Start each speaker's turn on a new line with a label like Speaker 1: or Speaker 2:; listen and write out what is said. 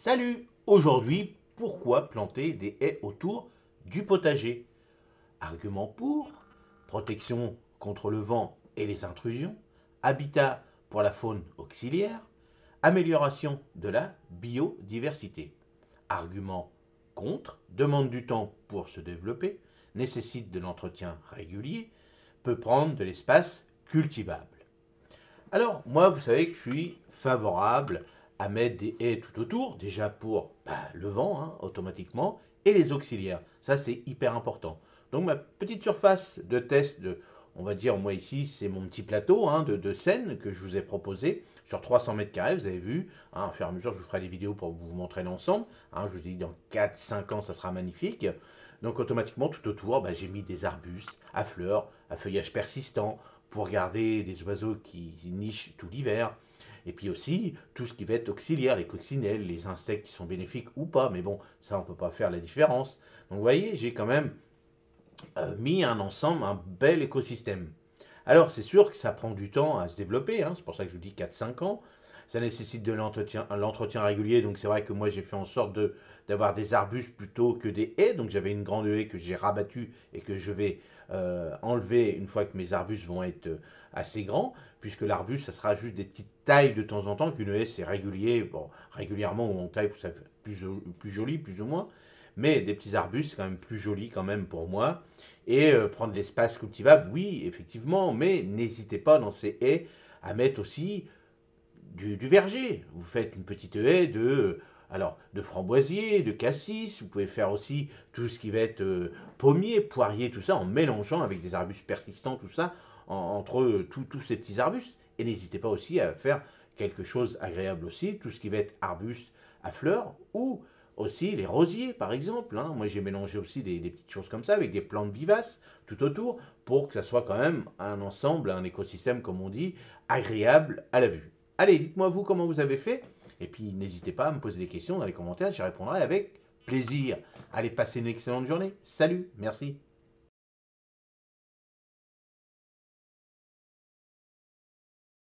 Speaker 1: Salut! Aujourd'hui, pourquoi planter des haies autour du potager? Argument pour, protection contre le vent et les intrusions, habitat pour la faune auxiliaire, amélioration de la biodiversité. Argument contre, demande du temps pour se développer, nécessite de l'entretien régulier, peut prendre de l'espace cultivable. Alors, moi, vous savez que je suis favorable à mettre des haies tout autour, déjà pour le vent, hein, automatiquement, et les auxiliaires. Ça, c'est hyper important. Donc, ma petite surface de test, on va dire, moi ici, c'est mon petit plateau hein, de scène que je vous ai proposé sur 300 mètres carrés, vous avez vu. Hein, au fur et à mesure, je vous ferai des vidéos pour vous montrer l'ensemble. Hein, je vous ai dit, dans 4-5 ans, ça sera magnifique. Donc, automatiquement, tout autour, j'ai mis des arbustes à fleurs, à feuillage persistant, pour garder des oiseaux qui nichent tout l'hiver. Et puis aussi, tout ce qui va être auxiliaire, les coccinelles, les insectes qui sont bénéfiques ou pas, mais bon, ça on ne peut pas faire la différence. Donc vous voyez, j'ai quand même mis un ensemble, un bel écosystème. Alors c'est sûr que ça prend du temps à se développer, hein, c'est pour ça que je vous dis 4-5 ans. Ça nécessite de l'entretien régulier, donc c'est vrai que moi j'ai fait en sorte d'avoir des arbustes plutôt que des haies. Donc j'avais une grande haie que j'ai rabattue et que je vais enlever une fois que mes arbustes vont être assez grands, puisque l'arbuste ça sera juste des petites tailles de temps en temps, qu'une haie c'est régulier, bon régulièrement on taille pour ça plus joli, plus ou moins, mais des petits arbustes c'est quand même plus joli quand même pour moi. Et prendre l'espace cultivable, oui, effectivement, mais n'hésitez pas dans ces haies à mettre aussi du verger. Vous faites une petite haie de framboisier, de cassis. Vous pouvez faire aussi tout ce qui va être pommier, poirier, tout ça, en mélangeant avec des arbustes persistants, tout ça, entre tous ces petits arbustes. Et n'hésitez pas aussi à faire quelque chose agréable aussi, tout ce qui va être arbuste à fleurs ou aussi les rosiers, par exemple. Hein. Moi, j'ai mélangé aussi des petites choses comme ça avec des plantes vivaces tout autour pour que ça soit quand même un ensemble, un écosystème, comme on dit, agréable à la vue. Allez, dites-moi vous comment vous avez fait. Et puis, n'hésitez pas à me poser des questions dans les commentaires, j'y répondrai avec plaisir. Allez, passez une excellente journée. Salut, merci.